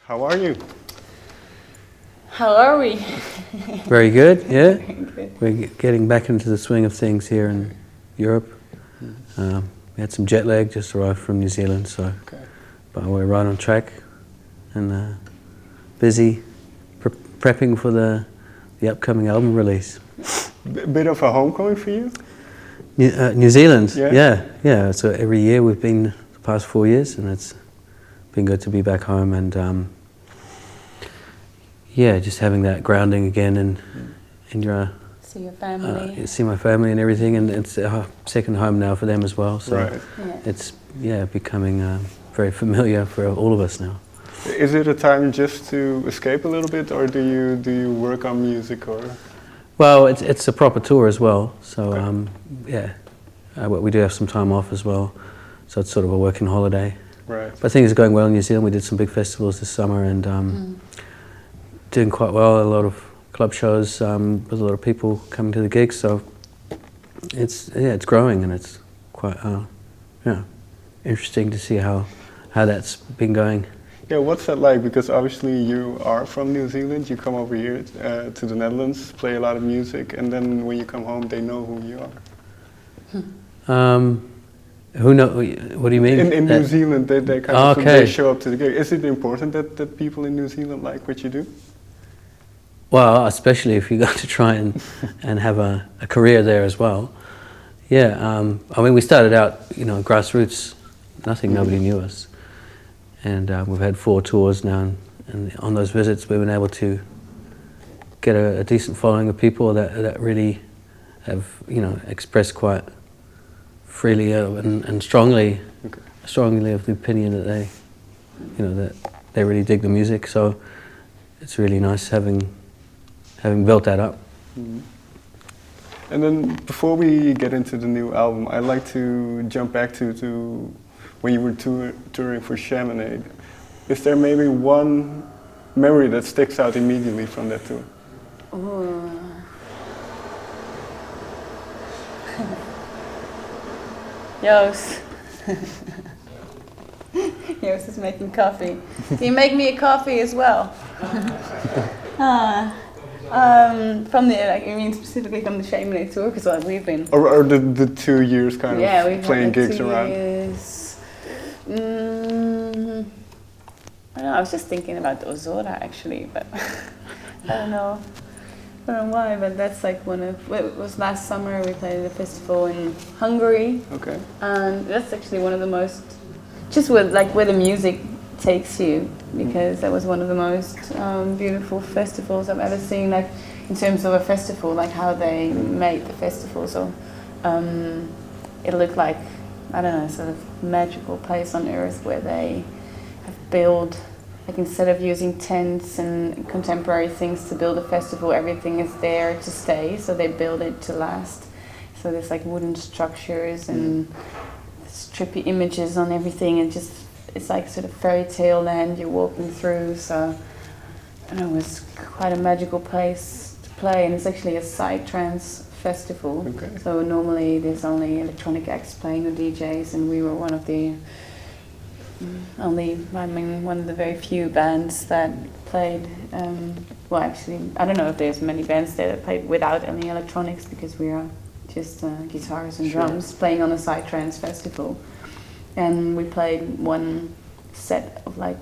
How are you? How are we? Very good, yeah. Very good. We're getting back into the swing of things here in Europe. We had some jet lag, just arrived from New Zealand, so but we're right on track and busy prepping for the upcoming album release. Bit of a homecoming for you? New Zealand, Yeah. yeah. So every year we've been the past 4 years, and it's been good to be back home and yeah, just having that grounding again in your See your family. see my family and everything, and it's a second home now for them as well. So Right. it's becoming very familiar for all of us now. Is it a time just to escape a little bit, or do you work on music or? Well, it's a proper tour as well. So we do have some time off as well. So it's sort of a working holiday. Right. But things are going well in New Zealand. We did some big festivals this summer and doing quite well. A lot of club shows with a lot of people coming to the gigs. So it's growing, and it's quite interesting to see how that's been going. Yeah, what's that like? Because obviously you are from New Zealand. You come over here to the Netherlands, play a lot of music, and then when you come home, they know who you are. Who know? What do you mean? In New Zealand, they kind of they show up to the gig. Is it important that people in New Zealand like what you do? Well, especially if you're going to try and have a career there as well. Yeah, I mean, we started out, grassroots, nobody knew us. And we've had 4 tours now, and on those visits we've been able to get a decent following of people that really have, expressed quite freely and strongly of the opinion that they, that they really dig the music. So it's really nice having built that up. Mm-hmm. And then before we get into the new album, I'd like to jump back to when you were touring for Chamonix. Is there maybe one memory that sticks out immediately from that tour? Joost. Joost is making coffee. Can you make me a coffee as well? From the, you mean specifically from the Chamonix tour? Because we've been... Or the 2 years kind of playing gigs around? Years. I don't know, I was just thinking about Ozora actually, but I don't know why, but that's like it was last summer. We played at a festival in Hungary. Okay. And that's actually one of the most, just with like where the music takes you, because that was one of the most beautiful festivals I've ever seen, like in terms of a festival, like how they made the festival. So it looked like, I don't know, sort of magical place on earth where they have built, like instead of using tents and contemporary things to build a festival, everything is there to stay, so they build it to last. So there's like wooden structures and trippy images on everything, and just it's like sort of fairy tale land you're walking through. So I don't know, it was quite a magical place to play, and it's actually a psytrance festival. Okay. So So normally there's only electronic acts playing, or DJs, and we were one of the one of the very few bands that played. Well, actually, I don't know if there's many bands there that played without any electronics, because we are just guitars and drums playing on a psytrance festival. And we played one set of like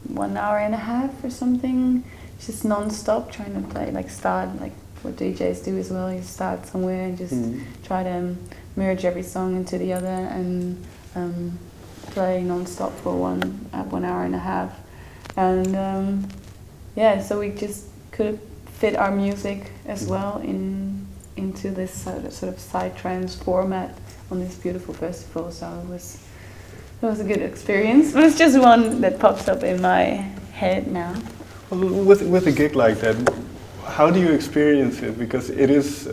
1 hour and a half or something, just non-stop, trying to play, like start, like what DJs do as well. You start somewhere and just try to merge every song into the other and play non-stop for 1 hour and a half. And so we just could fit our music as well into this sort of psytrance format on this beautiful festival. So it was a good experience, but it's just one that pops up in my head now. with a gig like that, how do you experience it? Because it is,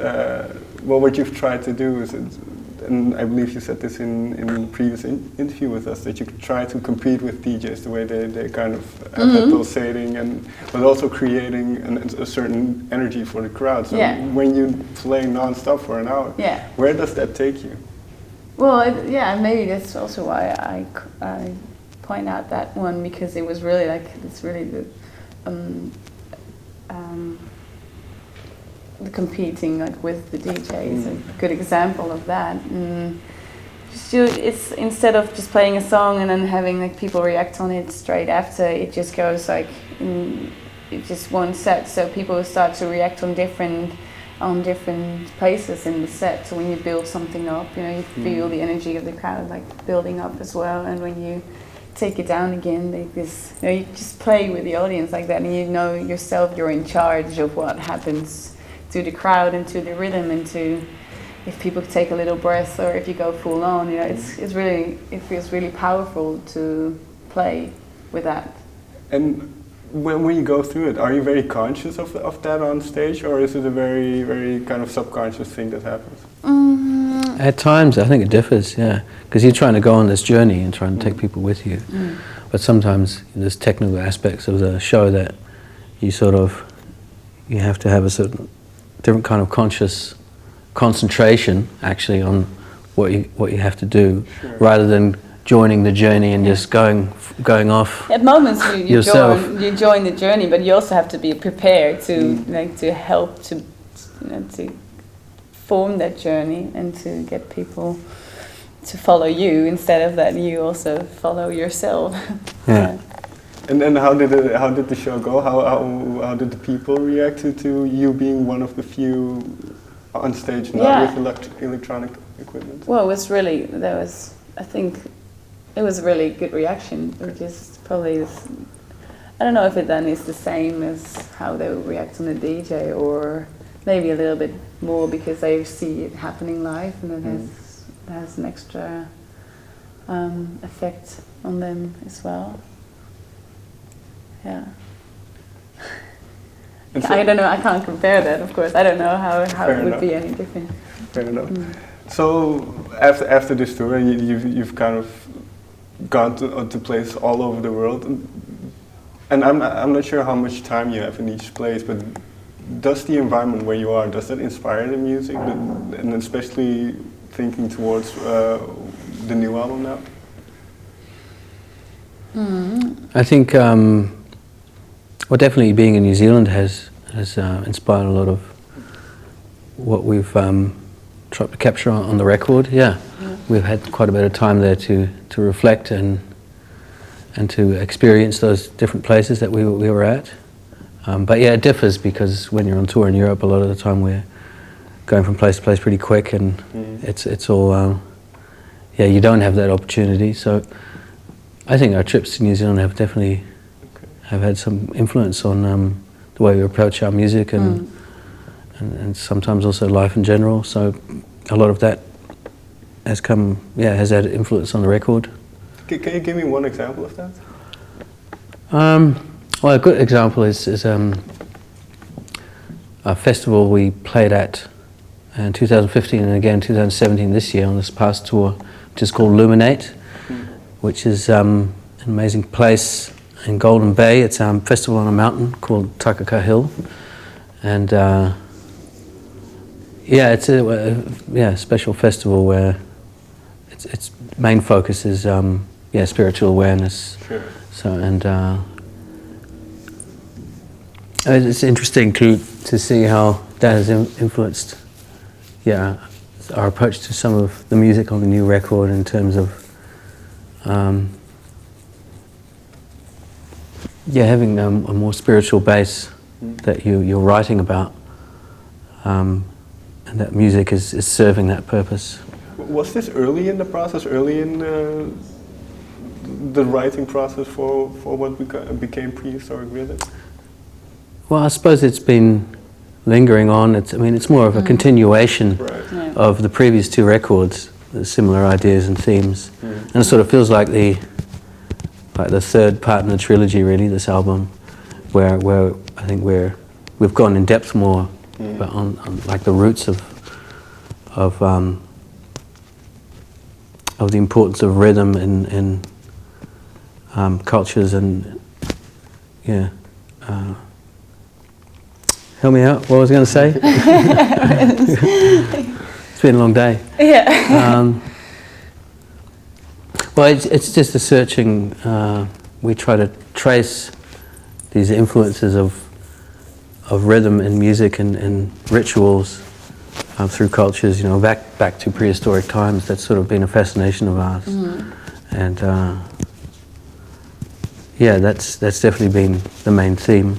what you've tried to do is, and I believe you said this in a previous interview with us, that you try to compete with DJs the way they kind of have that pulsating, but also creating a certain energy for the crowd. So when you play non-stop for an hour, where does that take you? Well, maybe that's also why I point out that one because it was really like it's really the competing like with the DJ is a good example of that. It's instead of just playing a song and then having like people react on it straight after, it just goes like it's just one set. So people start to react on different places in the set. So when you build something up, you know, you feel the energy of the crowd like building up as well. And when you take it down again, like this, you know, you just play with the audience like that, and you know yourself, you're in charge of what happens to the crowd and to the rhythm and to if people take a little breath or if you go full on, you know, it feels really powerful to play with that. And when you go through it, are you very conscious of that on stage, or is it a very, very kind of subconscious thing that happens? At times, I think it differs, yeah, because you're trying to go on this journey and trying to take people with you. But sometimes there's technical aspects of the show that you have to have a certain different kind of conscious concentration actually on what you have to do, rather than joining the journey and just going off. At moments you join the journey, but you also have to be prepared to to help to form that journey and to get people to follow you instead of that you also follow yourself. Yeah. And how did the show go? How did the people react to you being one of the few on stage not with electronic equipment? Well, I think it was a really good reaction, which is probably I don't know if it then is the same as how they would react on a DJ, or maybe a little bit more because they see it happening live, and it has an extra effect on them as well. Yeah. So I don't know, I can't compare that, of course. I don't know how it would be any different. Fair enough. So after this tour, you've kind of gone to places all over the world, and I'm not sure how much time you have in each place, but does the environment where you are, does that inspire the music, and especially thinking towards the new album now? I think definitely being in New Zealand has inspired a lot of what we've tried to capture on the record. We've had quite a bit of time there to reflect and to experience those different places that we were at. But yeah, it differs because when you're on tour in Europe, a lot of the time we're going from place to place pretty quick, and it's all you don't have that opportunity. So I think our trips to New Zealand have definitely have had some influence on the way we approach our music and sometimes also life in general. So a lot of that has had influence on the record. Can you give me one example of that? Well, a good example is a festival we played at in 2015 and again 2017 this year on this past tour, which is called Luminate, which is an amazing place in Golden Bay. It's a festival on a mountain called Takaka Hill, and it's a special festival where its main focus is spiritual awareness. Sure. So it's interesting to see how that has influenced our approach to some of the music on the new record in terms of having a more spiritual base that you're writing about, and that music is serving that purpose. Was this early in the process, early in the writing process for what became Prehistoric Rhythm? Well, I suppose it's been lingering on. It's more of a continuation of the previous two records, the similar ideas and themes, and it sort of feels like the third part in the trilogy, really. This album, where I think we've gone in depth more, but on like the roots of the importance of rhythm in cultures and help me out. What was I going to say? It's been a long day. Yeah. Well, it's just a searching. We try to trace these influences of rhythm and music and rituals through cultures. You know, back to prehistoric times. That's sort of been a fascination of ours, and yeah, that's definitely been the main theme.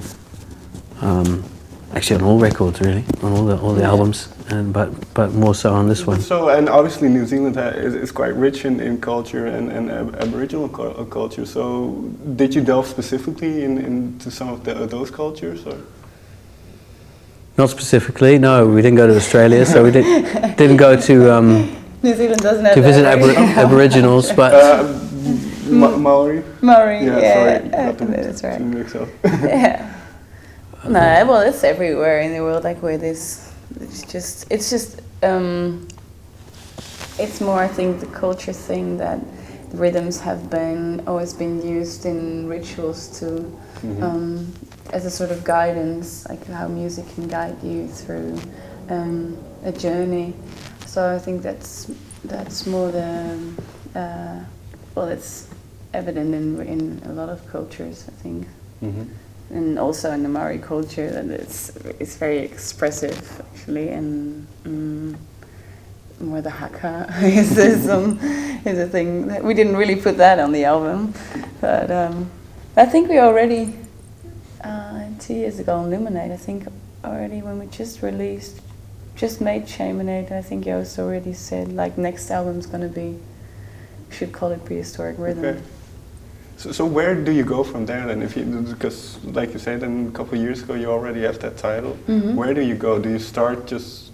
Actually, on all records, really, on all the albums, and but more so on this one. So, and obviously New Zealand is quite rich in culture and Aboriginal culture. So, did you delve specifically into some of those cultures? Or? Not specifically. No, we didn't go to Australia, so we didn't go to New Zealand doesn't have to visit that, Aboriginals, but Maori. Maori, Yeah, sorry, not that's right. to mix up. Yeah. No, well, it's everywhere in the world. Like where this, it's more, I think, the culture thing that the rhythms have always been used in rituals to, as a sort of guidance, like how music can guide you through a journey. So I think that's more the, well, it's evident in a lot of cultures, I think. And also in the Māori culture, that it's very expressive actually, and more the haka is a thing that we didn't really put that on the album, but I think we already 2 years ago on Luminate, I think already when we just made Shamanate, I think Joost already said like next album's gonna be, we should call it Prehistoric Rhythm. Okay. So where do you go from there then? Because like you said, then a couple of years ago you already have that title. Where do you go? Do you start just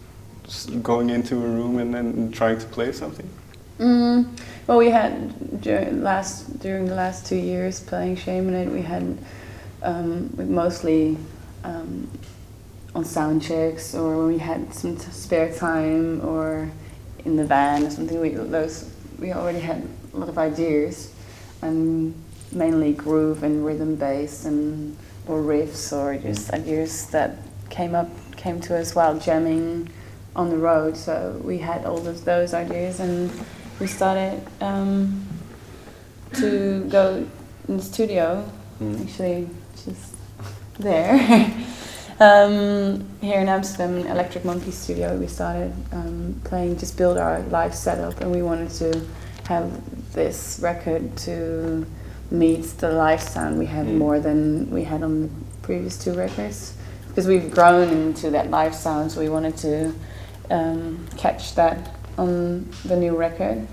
going into a room and then trying to play something? Well, we had during the last 2 years playing Shamanate, we had mostly on sound checks, or when we had some spare time, or in the van or something. We already had a lot of ideas, and mainly groove and rhythm based, or riffs, or just ideas that came to us while jamming on the road. So we had all of those ideas, and we started to go in the studio, actually just there. Here in Amsterdam, Electric Monkey Studio, we started build our live setup, and we wanted to have this record to meet the live sound we had more than we had on the previous 2 records, because we've grown into that live sound, so we wanted to catch that on the new record.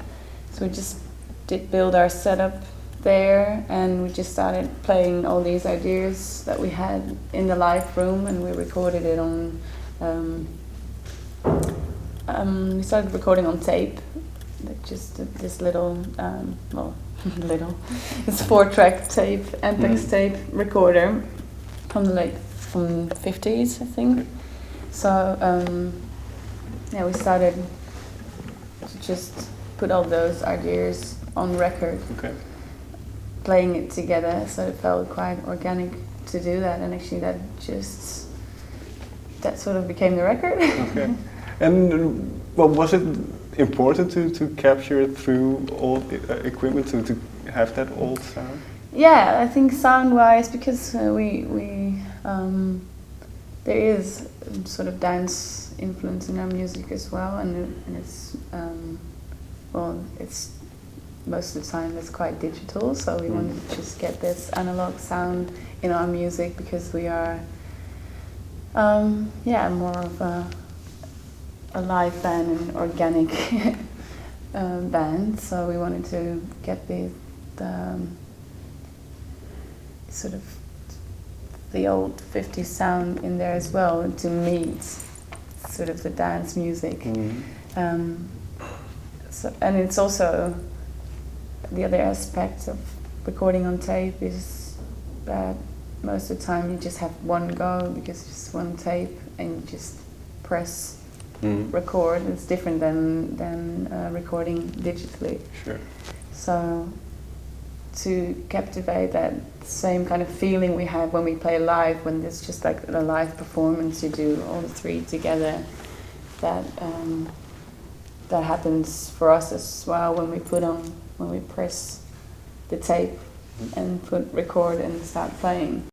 So we just did build our setup there, and we just started playing all these ideas that we had in the live room, and we recorded it on we started recording on tape, just this little it's 4-track tape, Ampex tape recorder from the 50s, I think. So we started to just put all those ideas on record, playing it together, so it felt quite organic to do that, and actually that sort of became the record. Okay. And well, was it important to capture it through old equipment, to have that old sound? Yeah, I think sound-wise, because there is sort of dance influence in our music as well, and it's it's most of the time it's quite digital, so we wanted to just get this analog sound in our music, because we are more of a live band and organic band, so we wanted to get the sort of the old 50s sound in there as well, to meet sort of the dance music. And it's also the other aspect of recording on tape is that most of the time you just have one go, because it's just one tape and you just press record. It's different than recording digitally. Sure. So to captivate that same kind of feeling we have when we play live, when it's just like a live performance, you do all the 3 together, that that happens for us as well when we press the tape and put record and start playing.